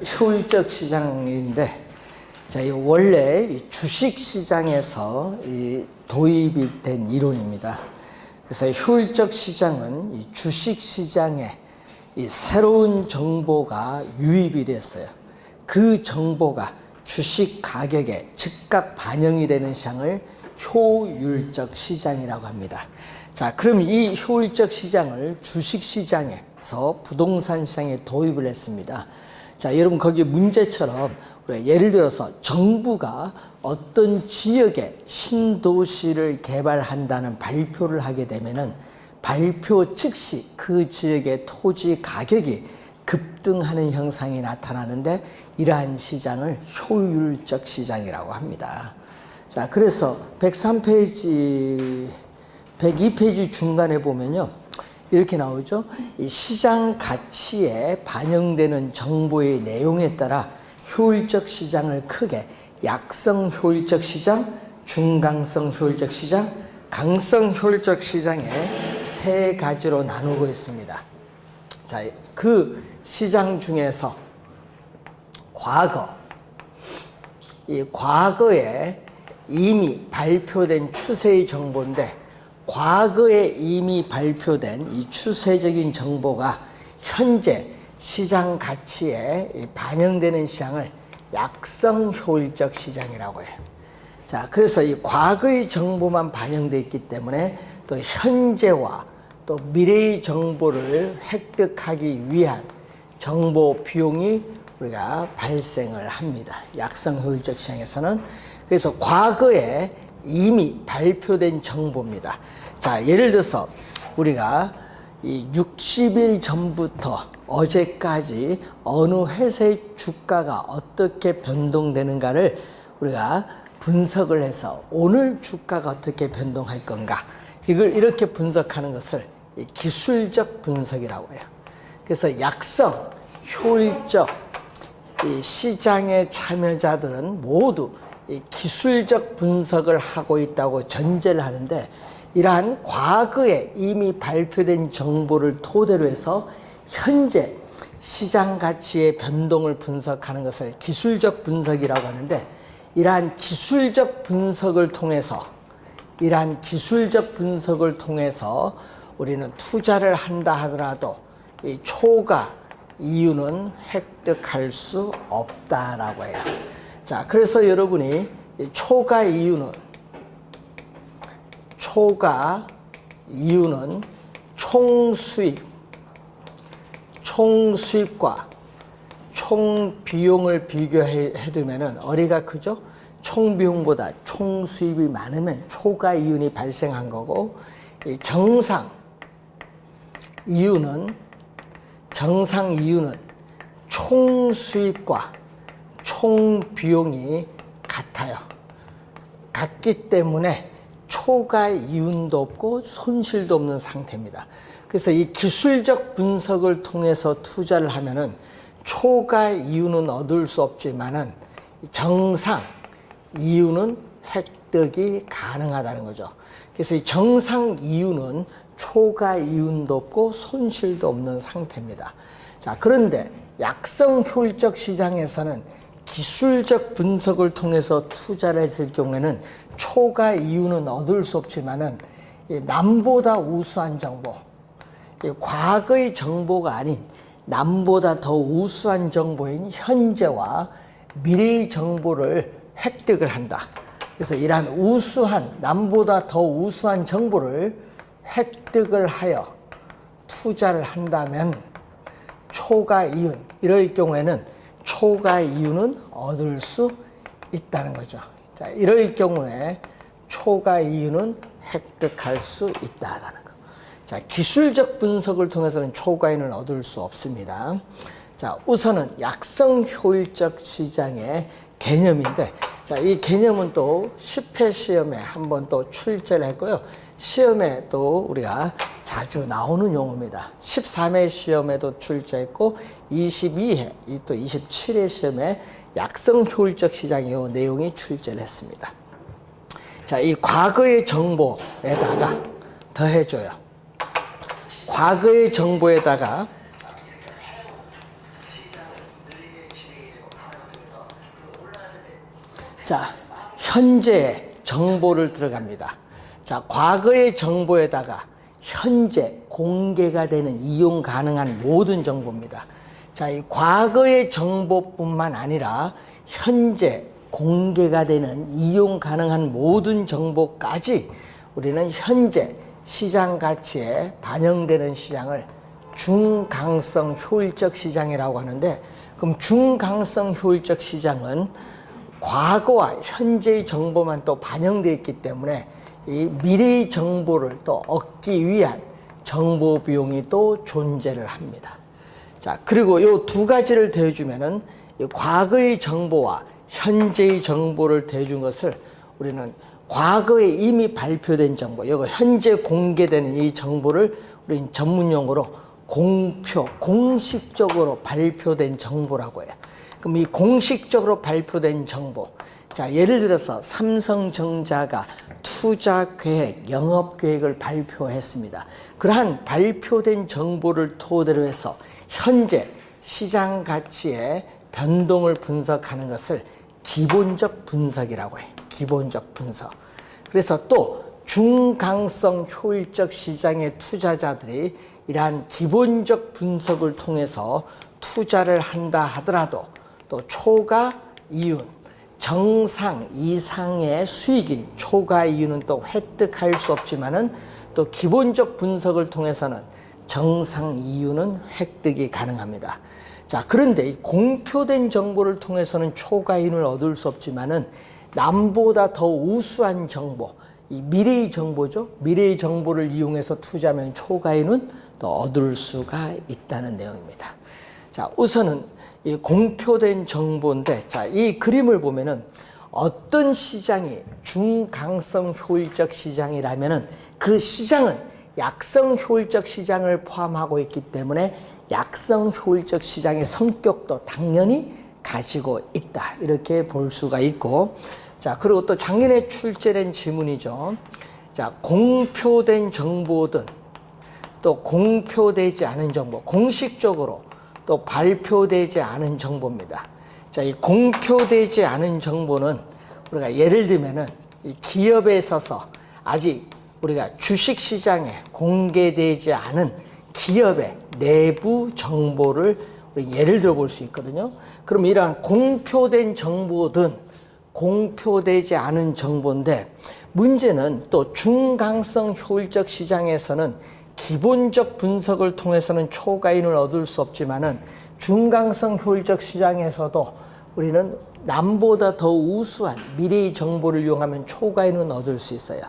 효율적 시장인데, 이 원래 이 주식 시장에서 도입이 된 이론입니다. 그래서 효율적 시장은 이 주식 시장에 이 새로운 정보가 유입이 됐어요. 그 정보가 주식 가격에 즉각 반영이 되는 시장을 효율적 시장이라고 합니다. 자, 그럼 이 효율적 시장을 주식 시장에서 부동산 시장에 도입을 했습니다. 자, 여러분 거기 문제처럼 우리가 예를 들어서 정부가 어떤 지역에 신도시를 개발한다는 발표를 하게 되면은 발표 즉시 그 지역의 토지 가격이 급등하는 현상이 나타나는데 이러한 시장을 효율적 시장이라고 합니다. 자, 그래서 103페이지, 102페이지 중간에 보면요. 이렇게 나오죠. 이 시장 가치에 반영되는 정보의 내용에 따라 효율적 시장을 크게 약성 효율적 시장, 중강성 효율적 시장, 강성 효율적 시장에 세 가지로 나누고 있습니다. 자, 그 시장 중에서 이 과거에 이미 발표된 추세의 정보인데 과거에 이미 발표된 이 추세적인 정보가 현재 시장 가치에 반영되는 시장을 약성 효율적 시장이라고 해요. 자, 그래서 이 과거의 정보만 반영되어 있기 때문에 또 현재와 또 미래의 정보를 획득하기 위한 정보 비용이 우리가 발생을 합니다. 약성 효율적 시장에서는. 그래서 과거에 이미 발표된 정보입니다. 자, 예를 들어서 우리가 이 60일 전부터 어제까지 어느 회사의 주가가 어떻게 변동되는가를 우리가 분석을 해서 오늘 주가가 어떻게 변동할 건가, 이걸 이렇게 분석하는 것을 기술적 분석이라고 해요. 그래서 약성, 효율적 이 시장의 참여자들은 모두 이 기술적 분석을 하고 있다고 전제를 하는데, 이러한 과거에 이미 발표된 정보를 토대로 해서 현재 시장 가치의 변동을 분석하는 것을 기술적 분석이라고 하는데, 이러한 기술적 분석을 통해서 우리는 투자를 한다 하더라도 이 초과 이윤은 획득할 수 없다라고 해요. 자, 그래서 여러분이 이 초과 이윤은 총수입과 총비용을 비교해 두면은 어디가 크죠? 총비용보다 총수입이 많으면 초과 이윤이 발생한 거고, 이 정상 이윤은 총수입과 총비용이 같기 때문에 초과 이윤도 없고 손실도 없는 상태입니다. 그래서 이 기술적 분석을 통해서 투자를 하면은 초과 이윤은 얻을 수 없지만은 정상 이윤은 획득이 가능하다는 거죠. 그래서 이 정상 이윤은 초과 이윤도 없고 손실도 없는 상태입니다. 자, 그런데 약성 효율적 시장에서는 기술적 분석을 통해서 투자를 했을 경우에는 초과 이윤은 얻을 수 없지만은 남보다 우수한 정보, 과거의 정보가 아닌 남보다 더 우수한 정보인 현재와 미래의 정보를 획득을 한다. 그래서 이러한 남보다 더 우수한 정보를 획득을 하여 투자를 한다면 초과 이윤, 이럴 경우에는 초과 이윤은 얻을 수 있다는 거죠. 자, 이럴 경우에 초과 이윤은 획득할 수 있다라는 거. 자, 기술적 분석을 통해서는 초과 이윤을 얻을 수 없습니다. 자, 우선은 약성 효율적 시장의 개념인데, 자, 이 개념은 또 10회 시험에 한번 또 출제를 했고요. 시험에 또 우리가 자주 나오는 용어입니다. 13회 시험에도 출제했고 22회, 또 27회 시험에 약성 효율적 시장의 내용이 출제를 했습니다. 자, 이 과거의 정보에다가 더해줘요. 과거의 정보에다가 자, 현재 정보를 들어갑니다. 자, 과거의 정보에다가 현재 공개가 되는 이용 가능한 모든 정보입니다. 자, 이 과거의 정보뿐만 아니라 현재 공개가 되는 이용 가능한 모든 정보까지 우리는 현재 시장 가치에 반영되는 시장을 중강성 효율적 시장이라고 하는데, 그럼 중강성 효율적 시장은 과거와 현재의 정보만 또 반영되어 있기 때문에 이 미래의 정보를 또 얻기 위한 정보 비용이 또 존재를 합니다. 자, 그리고 이 두 가지를 더해주면은 이 과거의 정보와 현재의 정보를 더해준 것을 우리는 과거에 이미 발표된 정보, 이거 현재 공개되는 이 정보를 우리는 전문용어로 공표, 공식적으로 발표된 정보라고 해요. 그럼 이 공식적으로 발표된 정보, 자, 예를 들어서 삼성전자가 투자 계획, 영업 계획을 발표했습니다. 그러한 발표된 정보를 토대로 해서 현재 시장 가치의 변동을 분석하는 것을 기본적 분석이라고 해요. 기본적 분석. 그래서 또 중강성 효율적 시장의 투자자들이 이러한 기본적 분석을 통해서 투자를 한다 하더라도 또 초과 이윤, 정상 이상의 수익인 초과 이윤은 또 획득할 수 없지만은 또 기본적 분석을 통해서는 정상 이윤은 획득이 가능합니다. 자, 그런데 이 공표된 정보를 통해서는 초과 이윤을 얻을 수 없지만은 남보다 더 우수한 정보, 이 미래의 정보죠. 미래의 정보를 이용해서 투자하면 초과 이윤은 또 얻을 수가 있다는 내용입니다. 자, 우선은 이 공표된 정보인데, 자, 이 그림을 보면은 어떤 시장이 중강성 효율적 시장이라면은 그 시장은 약성 효율적 시장을 포함하고 있기 때문에 약성 효율적 시장의 성격도 당연히 가지고 있다, 이렇게 볼 수가 있고, 자, 그리고 또 작년에 출제된 지문이죠. 자, 공표된 정보든 또 공표되지 않은 정보, 공식적으로 또 발표되지 않은 정보입니다. 자, 이 공표되지 않은 정보는 우리가 예를 들면은 이 기업에 있어서 아직 우리가 주식시장에 공개되지 않은 기업의 내부 정보를 우리 예를 들어 볼 수 있거든요. 그럼 이러한 공표된 정보든 공표되지 않은 정보인데, 문제는 또 중강성 효율적 시장에서는 기본적 분석을 통해서는 초과인을 얻을 수 없지만은 중강성 효율적 시장에서도 우리는 남보다 더 우수한 미래의 정보를 이용하면 초과인은 얻을 수 있어요.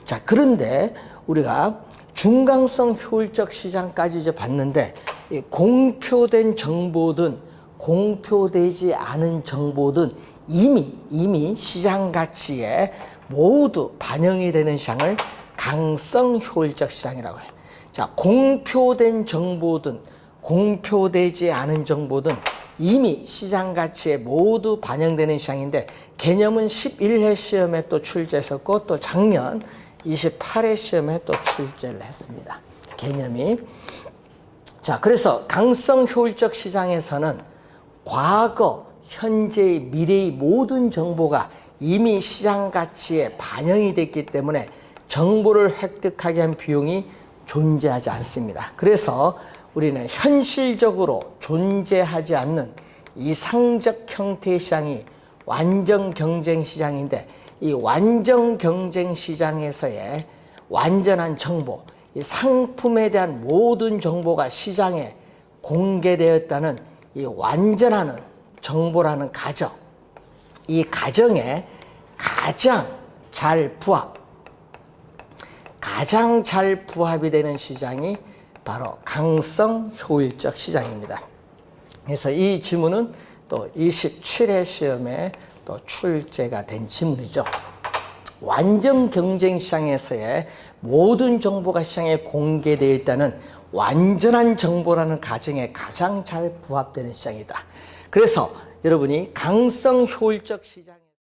자, 그런데 우리가 중강성 효율적 시장까지 이제 봤는데, 이 공표된 정보든 공표되지 않은 정보든 이미 시장 가치에 모두 반영이 되는 시장을 강성 효율적 시장이라고 해요. 자, 공표된 정보든 공표되지 않은 정보든 이미 시장 가치에 모두 반영되는 시장인데, 개념은 11회 시험에 또 출제했었고 또 작년 28회 시험에 또 출제를 했습니다. 개념이. 자, 그래서 강성 효율적 시장에서는 과거, 현재의, 미래의 모든 정보가 이미 시장 가치에 반영이 됐기 때문에 정보를 획득하기 위한 비용이 존재하지 않습니다. 그래서 우리는 현실적으로 존재하지 않는 이상적 형태의 시장이 완전 경쟁 시장인데, 이 완전 경쟁 시장에서의 완전한 정보, 이 상품에 대한 모든 정보가 시장에 공개되었다는 이 완전한 정보라는 가정, 이 가정에 가장 잘 부합이 되는 시장이 바로 강성 효율적 시장입니다. 그래서 이 지문은 또 27회 시험에 또 출제가 된 지문이죠. 완전 경쟁 시장에서의 모든 정보가 시장에 공개되어 있다는 완전한 정보라는 가정에 가장 잘 부합되는 시장이다. 그래서 여러분이 강성 효율적 시장